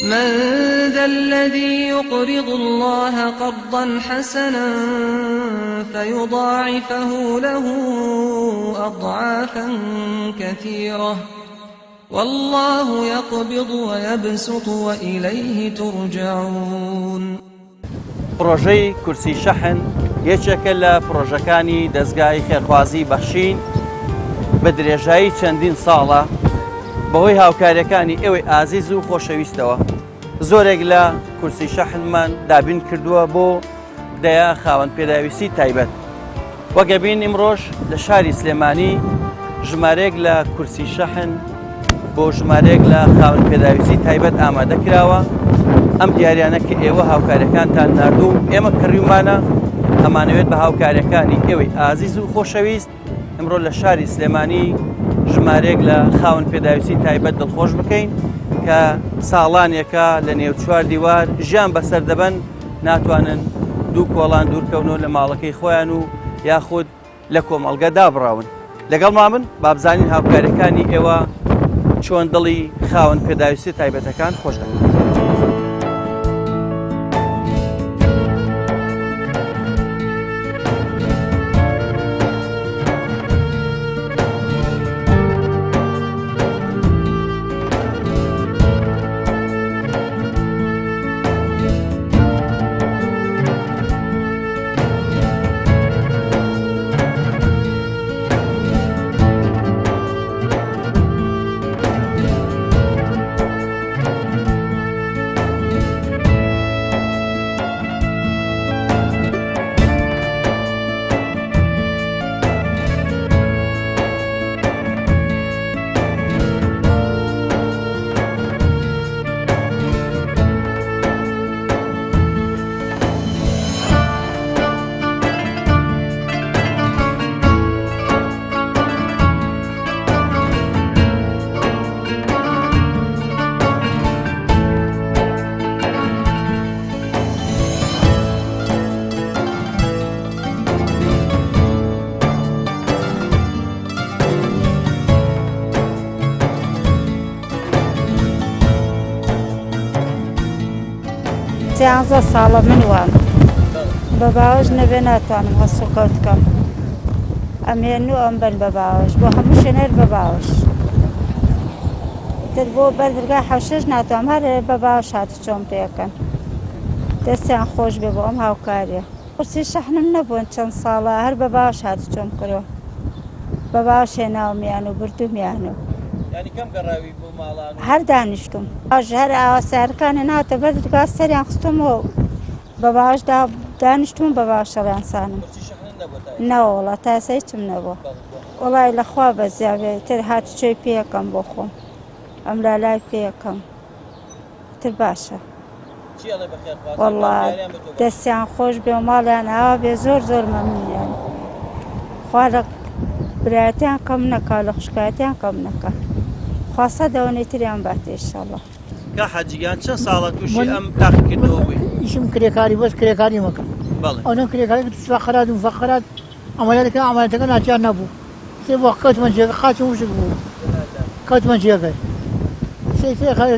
من ذا الذي يقرض الله قرضا حسنا فيضاعفه له أضعافا كثيرة والله يقبض ويبسط وإليه ترجعون. پرۆژەی کورسی شەحن یەکێکە لە پرۆژەکانی دەستگای خێرخوازی بەخشین بە درێژایی چەندین ساڵە بەهۆی هاوکاریەکانی ئێوەی ئازیز و خۆشەویستەوە زۆرێک لە کورسی شەحنمان دابین کردووە بۆ دەیە خاوەن پێداویستی تایبەت. وەگەبین ئیمڕۆژ لە شاری سلێمانی ژمارەیەک لە کورسی شەحن بۆ ژمارەیەک لە خاوەن پێداویستی تایبەت ئامادە کراوە. ئەم دیاریانە کە ئێوە هاوکاریەکانتان نردوو ئێمە کڕیومانە ئەمانەوێت بە هاوکاریەکانی ئێوەی ئازیز و خۆشەویست ئەمڕۆ لە شاری سلێمانی ژمارەیەک لە خاوەن پێداویستی تایبەت دڵخۆش بکەین کە ساڵانێکە لە نێو چوار دیوار ژیان بەسەر دەبەن ناتوانن دوو کۆڵان دوورکەونەوە لە ماڵەکەی خۆیان و یاخود لە کۆمەڵگە دابڕاون. لەگەڵ من بابزانین هاوکاریەکانی ئێوە چۆن دڵی خاوەن پێداویستی تایبەتەکان خۆش دەکەن. سیانزە ساڵە من وام بە باوەش نەبێ ناتوانم هەسوکەوت بکەم ئەمێن و ئەم بن بە باوەش بۆ هەموو شوێنەر بە باوەش تر بۆ بەردرگا حەوشەش ناتوانم هەر بە باوەش هاتو چۆم پێکەن دەستیان خۆش بێ بۆ ئەم هاوکاریە. کورسی شەحنم نەبوون چەند ساڵە هەر بە باوەش هاتو چۆم کردەوە بە باوەش هێناومیان و بردومیان و هەر دانیشتم باش هەر ئاواسارەکانی ناتە بەردرگا سەریان خستمەوە بە باوەش دانیشتم بە باوەشەڵیان سانم نەوە وڵا تاسە هیچم نەبووە وڵای لەخوا بەزیاوێ تر هاتوچۆی پێیەکەم بۆ خۆم ئەم لالای پێیەکەم تر باشە وەڵا دەستیان خۆش بێ و ماڵیان ئاوا بێ زۆر زۆر مەمنونیان خوا لە برایەتیان کەم نەکا لە خوشکایەتیان کەم نەکا خواسە دەوەنەی تریان باتێ ئینشاڵڵا. کە حەجیگان چەند ساڵە تووشی ئەم تاقیکردنەوە بووی؟ ئیشم کرێکاری بەس کرێکاری مەکەم ئەوەم کرێکاری فەقەرات و فەقەرات ئەمەلەکە ئەمانەتەکە ناچیان نەبوو سێ بۆ کەوتمە جێگە خاچم وشک بوو کەوتمە جێگەی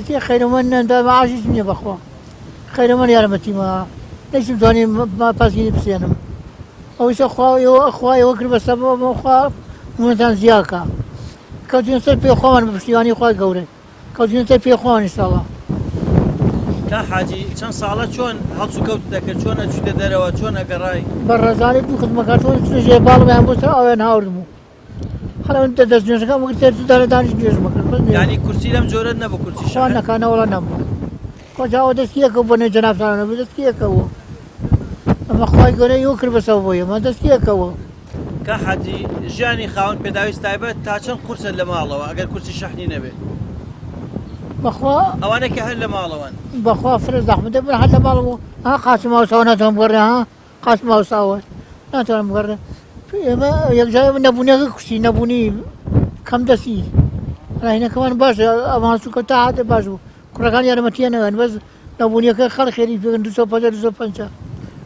سێ خەیرەمەند نەندا مەعاشیش نییە بەخوا خەیرەمەند یارمەتیمە نەیشم توانێ پاسگیری بسێنم ئەویسە خوایەوە کرد بە سەبەبەوە خوا موونەتان زیاکە کەوتین سەر پێ خۆمان بە پشتیوانی خوای گەورەی کەوتین سەر پێ خۆمان ئینشاڵڵا. تا حاجی چەند ساڵە چۆن هەڵس و کەوت دەکرد چۆن ئەچووتە دەرەوە چۆن ئەگەڕای؟ بە ڕێزانێت دوو خزمەکار چۆن ژێر باڵمیان بۆ سەر ئەویان هاوردم و هەڵە دەست نوێژەکەم وەگرت دارە دانیش نوێژ مەکرد یعنی کورسی لەم جۆرە نەبوو کورسی شەحن نەکانەوەڵە نەبوو کۆجاوە دەستکیەکە بۆ نێ جەنابتانە بێ دەستکیەکەوە ئەمە خوای گەورەی ئەوە کرد بەسەوە بۆ ئێمە دەستکیەکەوە. کە حەجی ژیانی خاوەن پێداویست تایبەت تا چەند قورسە لە ماڵەوە ئەگەر کورسی شەحنی نەبێت؟ بەخوا ئەوانە کە هەر لە ماڵەوەن بەخوا فرە زەحمەتە بن هەر لە ماڵەوە قاسم هاوساوە ناتوانم بگەڕێ قاسم هاوساوە ناتوانم بگەڕێ ئێمە یەکجار نەبوونیەکە کوشتی نەبوونی کەم دەستی ڕاهینەکەمان باشە ئەمان سوکە تا هاتە باش بوو کوڕەکان یارمەتیان نەوێن بەس نەبوونیەکە خەڵ خێری پێکەن 250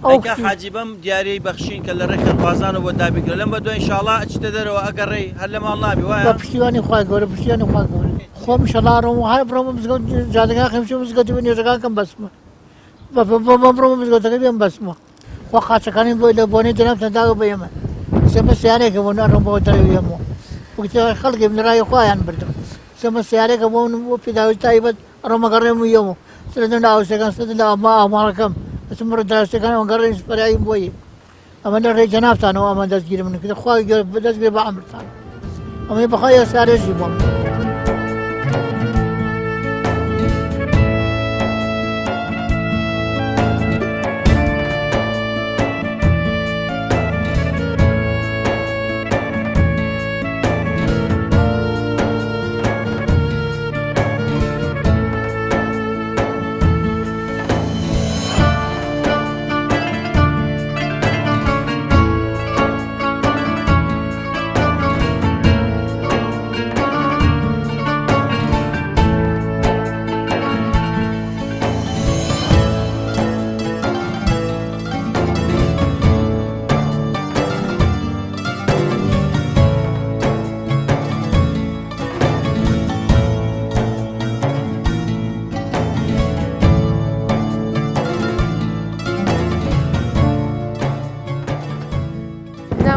ئەو حاجی بەم دیارەی بەخشین کە لە ڕێی خێرخوازانەوە بۆ دابیگرە لەم بە دوای ئینشاڵڵا ئەچتە دەرەوە ئەگەڕێی هەر لە ماڵ نابی وایە بە پشتیوانی خوای گەورە پشتیوانی خوای گەورە خۆ میشەڵا ڕۆم هەر بڕۆمە مزگەوت جادەکان خەمشە مزگەوتی بە نوێژەکان بەسمە بڕۆمە مزگەوتەکە بێم بەسمە خۆ قاچەکانی بۆی لە بۆنەی جەناب تەنداوە بە ئێمە سێمە سیارێکە بۆ ناڕۆم بۆ دەرەوێمەوە وەکتە خەڵکی لەڕای خۆیان بردم سێمە سیارێکە بۆ بۆ پێداوی تایبەت ڕۆمەگەڕێم و یەوە سەردەن ئاوسەکان سەد لە ئاماڵەکەم دەچم ڕۆ دراوسەکانەوە گەڕێن سوپەرایی بۆیە ئەمە لە ڕێ جەنابتانەوە ئەمە دەستگیرم من کردە خوا دەستگیر بە ئەمرتان ئەمەی بەخوا یاسارێژی بۆم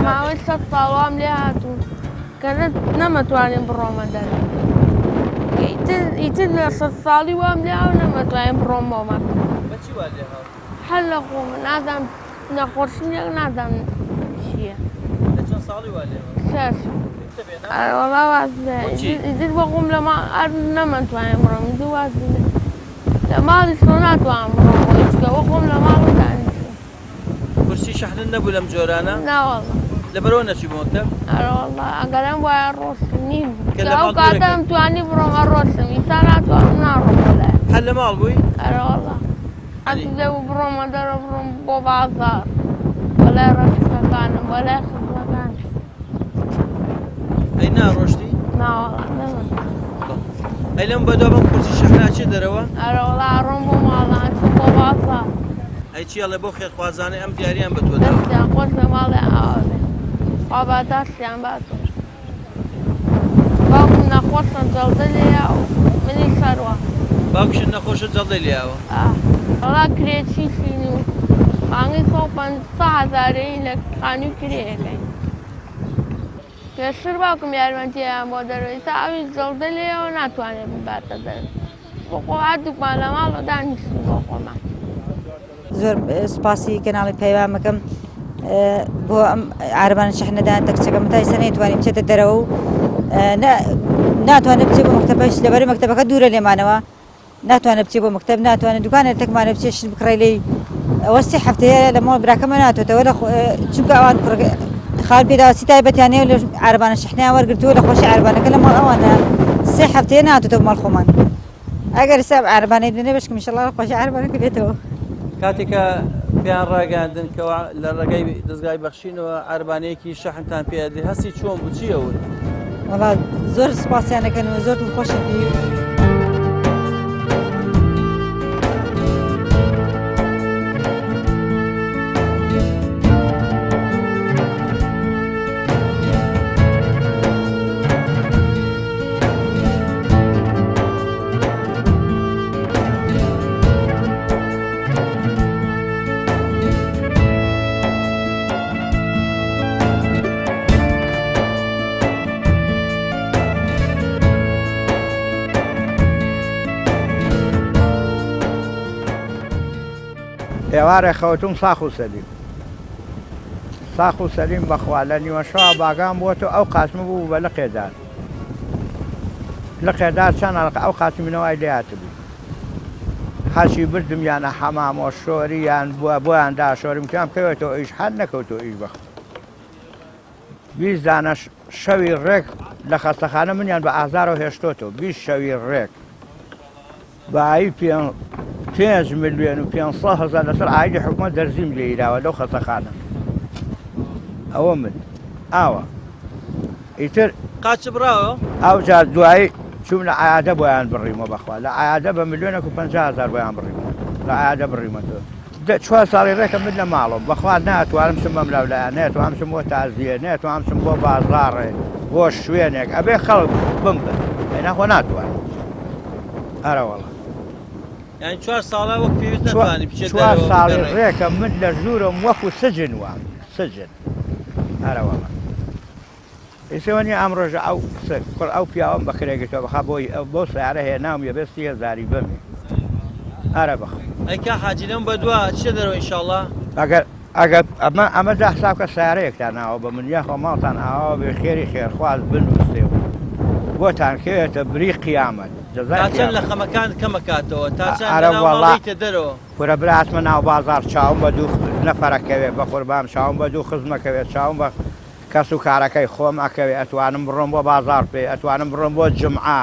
ماوەی سەد ساڵام لێ هاتوو کە نەمەتوانین بڕۆمە دەرێ ئیتر لە 100 ساڵی وام لێ و نەمەتوانین بڕۆمەوە هەر لە خۆمە نازانم نەخۆشیێک نازانم چییە شەش وەڵا واز ئیتر بە خۆم لەما هەر نەمەتوانین بڕۆم ئیتر واز لە ماڵی سۆ ناتوانم بڕۆمەوە هیچکە وە خۆم لە ماڵ دانیشتم کورسی شەحنت نەبوو لەم جۆرانە ناوەڵا لەبەرەوە نەچی بۆ مەکتەب ئەرەوەڵا ئەگەرم وایە ڕۆشت نیم ئەو کاتەم توانی بڕۆمە ڕۆشتم ئیستا ناتوانم ناڕۆم وەلای هەر لە ماڵ بووی ئەرەوەڵا ئەس دەبوو بڕۆمە دەرە بڕۆم بۆ بازار وەلای ڕەفیقەکانم وەلای خزمەکان ئەی ناڕۆشتی ناوەڵا نەمە ئەی لەم بەدوا بەم کورسی شەحنا چێ دەرەوە ئەرەوەڵا ڕۆم بۆ ماڵان بۆ بازار ئەی چیە بۆ خێرخوازانەی ئەم دیاریان بە تۆ دەستیان خۆش لە ماڵێ ئاوێ خوا دەستیان باتۆ باوکم نەخۆشە جەڵدە لێیە و منی سەروە باوکشت نەخۆشە جەڵدەی لێیاوە وەڵا کرێچی شینی و مانگی 150,000 لە خانی و کرێەکەی پێشتر باوکم یارمەتییان بۆ دەروی تا ئەوی جەڵدە لێیەوە ناتوانێت بباتە دەر بۆ خۆ هەردووکمان لە ماڵەوە دانیشتین بۆ خۆمان زۆر سپاسی کەناڵی پەیوان مەکەم بۆ ئەم عاربان شەحنەدان تەکچەکەم تا ئێستا نەیتوانین بچێتە دەرەوە و ناتوانێت بچێت بۆ مەکتەبەش لەبەرەوەی مەکتەبەکە دوورە لێمانەوە ناتوانێت بچێت بۆ مەکتەب ناتوانێت دوکانێک تەکمانە بچێت شت بکڕی لێی ئەوە 3 هەفتەیە لە ماڵ براکەمە ناتوێتەوە چونکە ئەوان خاڵ پێداوەسی تایبەتیانەیە لە عاربانە شەحنەیان وەرگرتووە لە خۆشی عاربانەکە لە ماڵ ئەوانە 3 هەفتەیە ناتوێتەوە ماڵ خۆمان ئەگەر ئێستا عاربانەی دێنێ بەشکم ئینشەڵڵا خۆشی عاربانەکە بێتەوە کاتێکە پێیان ڕاگەاندن کەەوە لە ڕێگەی دەستگای بەخشینەوە عاربانەیەکی شەحنتان پێدی هەستی چۆن بچیەوە وەڵا زۆر سپاسیانەکەن و زۆر خۆشی ئێوارە خەوتم ساخ و سەلیم بەخوا لە نیوەشەوە باگام بۆتە ئەو قاسمە بوو بە لە قێدار چەند ئەو قاسمینەوەی لێهاتبوو هەچی بردم یانە حەمامۆ شۆری یان بووە بۆیان داشۆرم کام کەوێتەوە ئیش هەر نەکەوتەوە ئیش بەخ 20 دانە شەوی ڕێک لە خەستەخانە منیان بە ئازارەوە هێشتۆتەوە 20 شەوی ڕێک بەایی 5 ملیۆن و 500,000 لەسەر ئایدی حکومەت دەرزیم لێیراوە لەو خەستەخانە ئەوە من ئاوە ئیتر قاچ بڕاوە ئەو جار دوایی چوم لە ئایادە بۆیان بڕیمە بەخوا لە ئایادە بە 1,50,000 بۆیان بڕیمە لە ئایادە بڕیمەتەوە 4 ساڵی ڕێکە من لە ماڵەوە بەخوا ناتوانم چم بەم لەولایە نێتوانم چم بۆ تازیە نێتوانم چم بۆ بازاڕێ بۆ شوێنێک ئەبێ خەڵک بمبن ناخۆ ناتوانین ئەرە وەڵا یعنی 4 ساڵە وەک پێویست نتوانانی بچێت 4 ساڵی دەرەوە ڕێکە من لە ژوورم وەکو سجن وام سجن ئەرە وەڵا ئێسێوەنی ئەمڕۆژە ئەو پیاوەم بەکرێگەیتەوە بەخا بۆ سیارە هێناوم یەبێ 30,000 بەمێ ئەرە بەخ ئەیکا حاجی لەم بەدووە چێ دەرەوە ئینشاءڵڵا ئەگەر ئەمە دا حسابکە سیارەیەکتان ناوە بە من یاخۆ ماڵتان ئاوا بێ خێری خێرخواز بنووسێ بۆتان کەوێتە بری قیامەت تاچەند لە خەمەکان کەمەکاتەوە تاچەندڵیتە دەرەوە پورە براتمە ناو بازار چاوم بە دوو نەفەرەکەوێت بە قوربام چاوم بە دوو خزمەکەوێت چاوم بە کەس و کارەکەی خۆم ئەکەوێت ئەتوانم بڕۆم بۆ بازار پێ ئەتوانم بڕۆم بۆ جمعە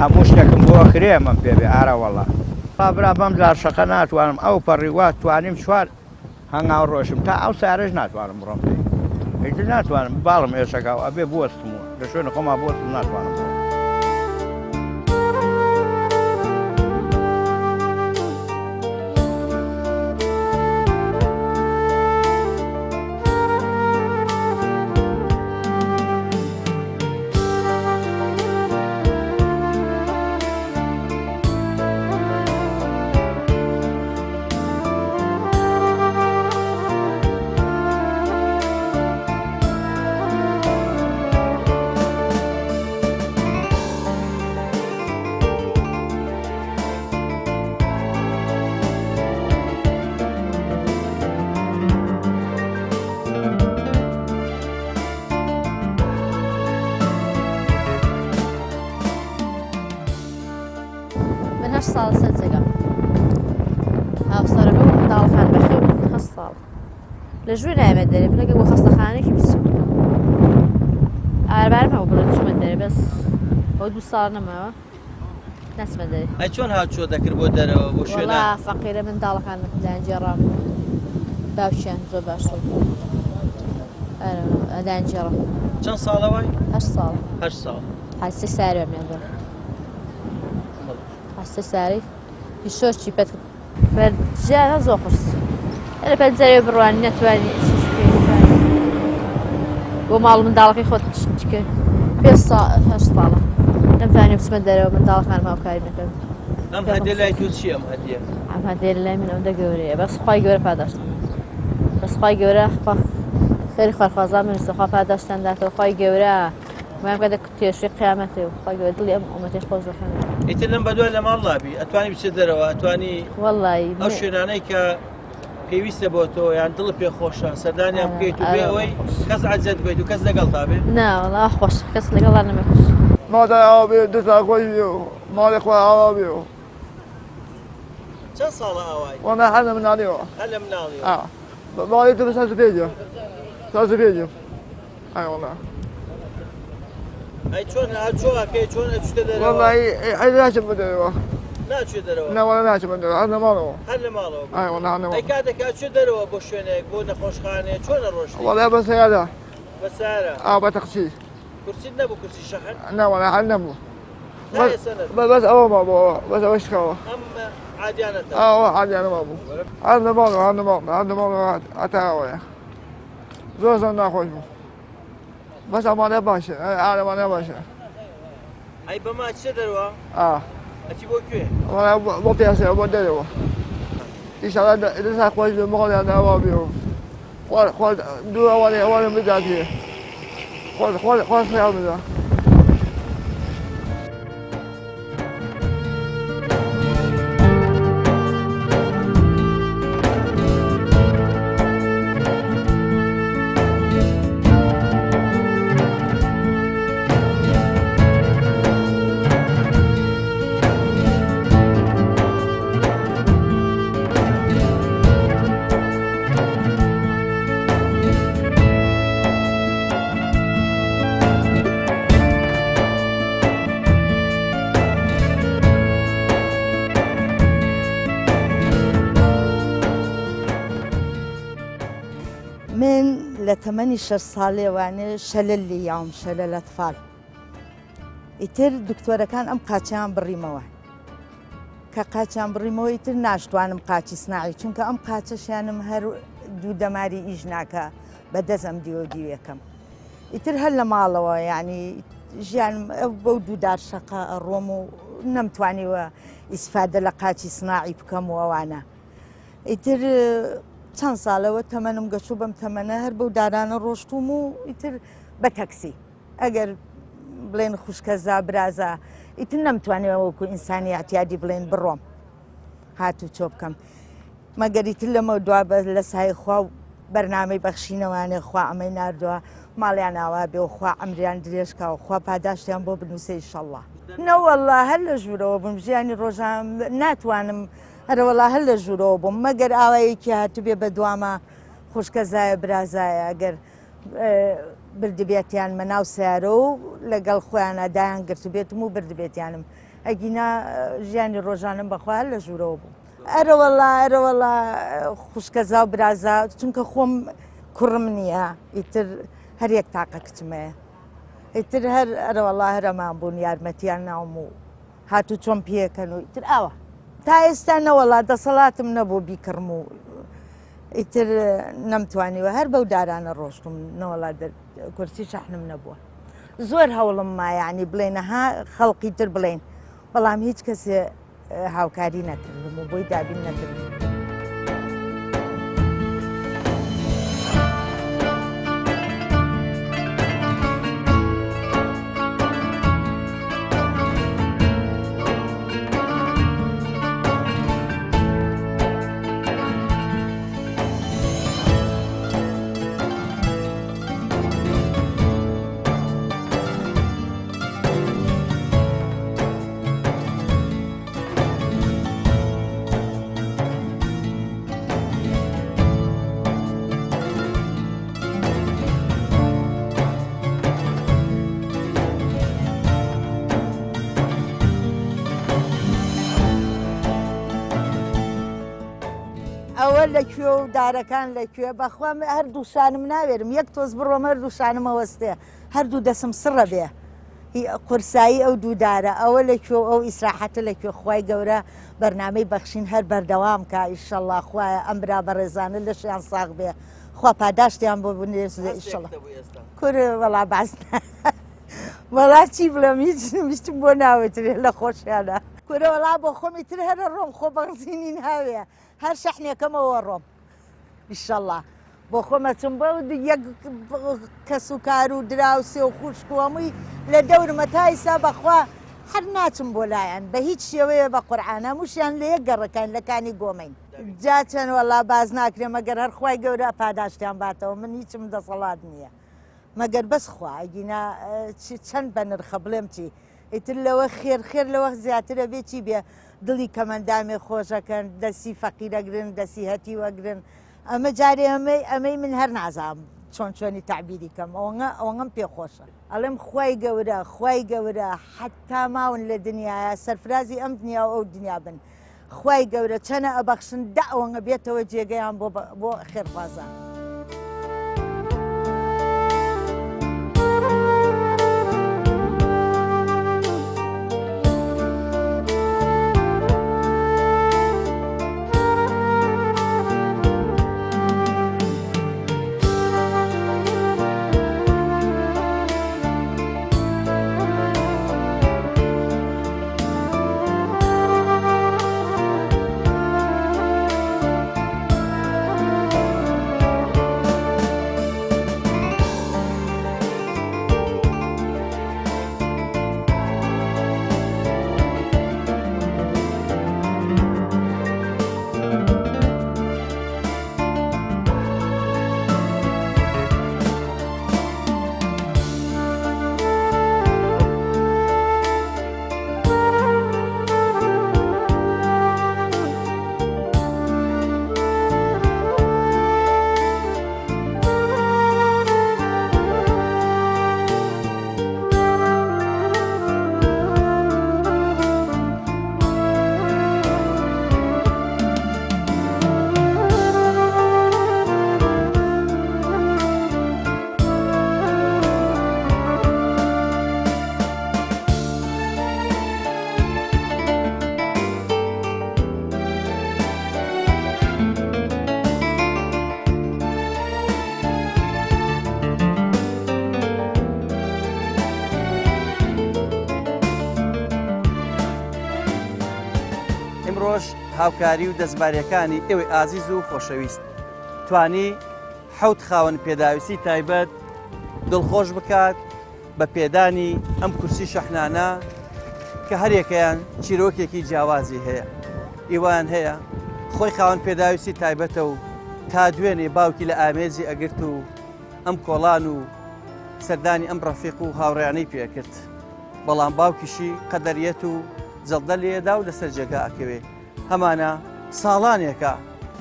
هەموو شتێکم بۆ کرێمەم پێبێ ئارە وەڵا برا بەم جار شەقە ناتوانم ئەو پەڕیوات توانیم چوار هەنگاو ڕۆژم تا ئەو سارەش ناتوانم بڕۆم پێ ئیتر ناتوانم باڵم ێشەکەەوە ئەبێ بوەستمەوە لە شوێنە خۆما بۆستم ناتوانم بڕۆم من 8 ساڵ سەرجەگە هاوسەرەکە و منداڵەکان بەخێ 8 ساڵ لە ژوور نایمە دەرێ بلەگە بۆ خەستەخانەیەکی بچوو ئاربارم هەبوو بڵێ چوومە دەرێ بەس بۆ 2 ساڵ نەماوە نەچمە دەرێ ئەی چۆن هاتووە دەکرد بۆ دەرەوە بۆ شوێنە وەڵا فەقیرە منداڵەکان دایانجێڕام باوشیان زۆر باشە دایانجێڕم چەند ساڵەوەی 8 ساڵ 8 ساڵ هەستی ساریوە مێڵدە هەستی ساری هیچۆشی پێت بەرجیانە زۆر قرس لە پەنجەرێ بڕوانی نەتوانی بۆ ماڵ منداڵەکەی خۆت کرد 5 ساڵ 8 ساڵە نەمتوانێ بچمە دەرەوە منداڵەکانم هاوکاری نەکەن ئەم هەدیە لای تو چییە ئەم هەدیە ئەم هەدیە لای من ئەوەندە گەورەیە بەس خوای گەورە پاداشتن بەس خوای گەورە خێری خوارخوازان بنووسە خوا پاداشتانداتەوە خوای گەورە مام کە تێشوی قیامەتێ و خوای گەورە دڵی ئەم ئومەتی خۆش دەکەن ئیتر لەم بەدوای لە ماڵ نابی ئەتوانی بچێت دەرەوە ئەتوانی وەڵی ئەو شوێنانەی کە پێویستە بۆ تۆ یان دڵ پێ خۆشە سەردانیان بکەیت و بێ ئەوەی کەس عەجەت بێت و کەس لەگەڵ تا بێ نا وەڵا خۆش کەس لەگەڵا نەمەکوش مادر ئاوێ دەسا خۆی ماڵی خۆی ئاوابێ و چەند ساڵە ئاوای وەنا حەزە مناڵیەوە هەر لە مناڵیەوە ماڵی تو سەر پێجە سەر پێجە ئای وەڵا ئەی چۆن هاتووەکەی چۆن ئەچێتە دەرەوە وەڵی ئەی ناچم بە دەرەوە ناچێت دەرەوە نەوەڵە ناچم بە دەرەوە هەر لە ماڵەوە هەر لە ماڵەوە ئای وەڵا هەنەوە ئەی کاتێکا چێت دەرەوە بۆ شوێنێک بۆ نەخۆشخانەیە چۆنە ڕۆژ وەڵا بە سەیارە بەسارە ئاو بە تەقسی کورسیت نەبوو کورسی شەحن نەوەڵا هەر نەبوو نایە سەنەر بەس ئەوە ما بۆ بەس ئەوە شکەوە ئەم عادیانەتە ئەوە عادیانە ما بوو هەر لە ماڵەوە هەر لە ماڵەوە هەر لە ماڵەوە هەتا ئەوەیە زۆر زۆر ناخۆش بوو بەس ئەمانە باشە ئارەمانە باشە ئەی بەما چێ دەرەوە ئەچی بۆ کوێ بۆ پیاسەوە بۆ دەرەوە ئیشاڵا دەسا خۆش بێ مۆڵیان ئاوا بێ و دوو ئەوانە بداتێ خۆش خیال بدا من لە تەمەنی 6 ساڵێوانێ شەلەلی یاوم شەلە لە تفال ئیتر دکتۆرەکان ئەم قاچیان بڕیمەوە کە قاچیان بڕیمەوە ئیتر ناشتوانم قاچی سناعی چونکە ئەم قاچەشیانم هەر دوو دەماری ئیش ناکە بەدەست ئەم دیوە دیوەکەم ئیتر هەر لە ماڵەوە یعنی ژیان بەو دوودار شەقا ئەڕۆم و نەمتوانیوە ئیسفادە لە قاچی سناعی بکەم و ئەوانە ئیتر چەند ساڵەوە تەمەنم گەشو بەم تەمەنە هەر بەو دارانە ڕۆشتوم و ئیتر بە تەکسی ئەگەر بڵێن خوشکەزا برازە ئیتر نەمتوانێەوە وەکو ئینسانی احتیاجی بڵێن بڕۆم هاتوو چۆ بکەم مەگەریتر لەمە دوا بە لە سای خوا و بەرنامەی بەخشینەوانێ خوا ئەمەی ناردووە ماڵیان ئاوا بێ و خوا ئەمریان درێژکە و خوا پاداشتیان بۆ بنووسە ئینشەڵڵا نەوەڵڵا هەر لە ژوورەوە بووم ژیانی ڕۆژان ناتوانم هەرەوەڵا هەر لە ژوورەوە بووم مەگەر ئاوایەکی هاتوبێ بە دوامە خوشکەزایە برازایە ئەگەر بردبێتیان مەناو سیارە و لەگەڵ خۆیانە دایان گرتبێتم و بردبێتیانم ئەگینا ژیانی ڕۆژانم بەخوا هەر لە ژوورەوە بوو ئەرەوەڵا خوشکەزا و برازا چونکە خۆم کوڕم نییە ئیتر هەرێک تاقە کچمەیە ئیتر هەر ئەرەوەڵا هەرەمان بوون یارمەتیان ناوم و هاتوو چۆم پێکەن و ئیتر ئاوە تا ئێستا نەوەڵا دەسەڵاتم نەبوو بیکڕم و ئیتر نەمتوانیوە هەر بەو دارانە ڕۆشتم نەوەڵا کورسی شەحنم نەبووە زۆر هەوڵم مایانی بڵێنەها خەڵقی تر بڵێن بەڵام هیچ کەسێ هاوکاری نەکردم و بۆی دابین نەکردم ئەوە لەکوێ و دارەکان لەکوێ بەخوا هەردوو شانم ناوێرم یەک تۆز بڕۆم هەردوو شانمە وەستەیە هەردوو دەسم سڕە بێ قورسایی ئەو دوودارە ئەوە لەکوێ ئەو ئیسراحەتە لەکوێ خوای گەورە بەرنامەی بەخشین هەر بەردەوام کە ئیشەڵڵا خوایە ئەم برا بەڕێزانە لەشیان ساغ بێ خوا پاداشتیان بۆ بنێرسێ ئیشەڵڵا کورە وەڵا باس وەڵا چی بڵێم هیچم بۆ ناوێترێ لە خۆشیانە کورە وەڵا بۆ خۆمی تر هەرە ڕۆم خۆ بەغزینی ناوێ هەر شەحنێکەمەوە ڕۆم ئیشەڵڵا بۆ خۆمەچم بە یەک کەس و کار و دراوسێ و خوشک و هەمووی لە دەورمە تا ئیسا بەخوا هەر ناچم بۆ لایەن بە هیچ شێوەیە بە قورعانە هەمووشیان لە یەک گەڕەکان لەکانی گۆمەین جا چەند وەڵا باز ناکرێ مەگەر هەر خوای گەورە پاداشتیان باتەوە من هیچم دەسەڵات نییە مەگەر بەس خوا ئەگینا چەند بە نرخە بڵێم چی ئیتر لەوە خێر لەوە زیاترە بێ چی بێ دڵی کەمەندامێ خۆشەکەن دەستی فەقیرەگرن دەستی هەتی وەگرن ئەمە جارێ ئەمەی من هەر نازام چۆنی تعبیری کەم ئەوەم پێخۆشە ئەڵێم خوای گەورە حتا ماون لە دنیاە سەرفرازی ئەم دنیا و ئەو دنیا بن خوای گەورە چەنە ئەبەخشن داوەنگە بێتەوە جێگەیان بۆ خێرخوازان. هاوکاری و دەستباریەکانی ئێوەی ئازیز و خۆشەویست توانی حەوت خاوەن پێداویستی تایبەت دڵخۆش بکات بە پێدانی ئەم کورسی شەحنانە کە هەرێکەیان چیرۆکێکی جیاوازی هەیە ئیوان هەیە خۆی خاوەن پێداویستی تایبەتە و تا دوێنێ باوکی لە ئامێزی ئەگرت و ئەم کۆڵان و سەردانی ئەم ڕەفیق و هاوڕێیانەی پێکرد بەڵام باوکیشی قەدەریەت و جەڵدە لێدا و لەسەر جێگا ئەکەوێ هەمانە ساڵانێکە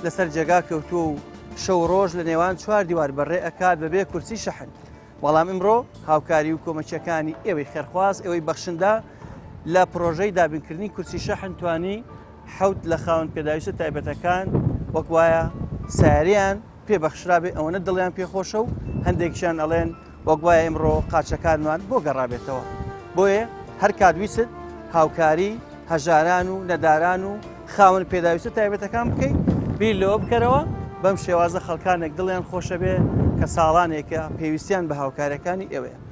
لەسەر جێگا کەوتووە و شەو ڕۆژ لە نێوان چوار دیوار بەڕێ ئەکات بەبێ کورسی شەحن بەڵام ئمڕۆ هاوکاری و کۆمەچەکانی ئێوەی خێرخواز ئێوەی بەخشندا لە پرۆژەی دابینکردنی کورسی شەحن توانی حەوت لە خاوەن پێداویستە تایبەتەکان وەک وایە ساریان پێبەخشرابێ ئەوەنە دڵیان پێخۆشە و هەندێکیان ئەڵێن وەک وایە ئمڕۆ قاچەکانمان بۆ گەڕابێتەوە بۆیە هەر کاتویست هاوکاری هەژاران و نەداران و خاوەن پێداویستە تایبەتەکان بکەیت بیر لەوە بکەرەوە بەم شێوازە خەڵکانێک دڵیان خۆشە بێ کە ساڵانێکە پێویستیان بە هاوکاریەکانی ئێوەیە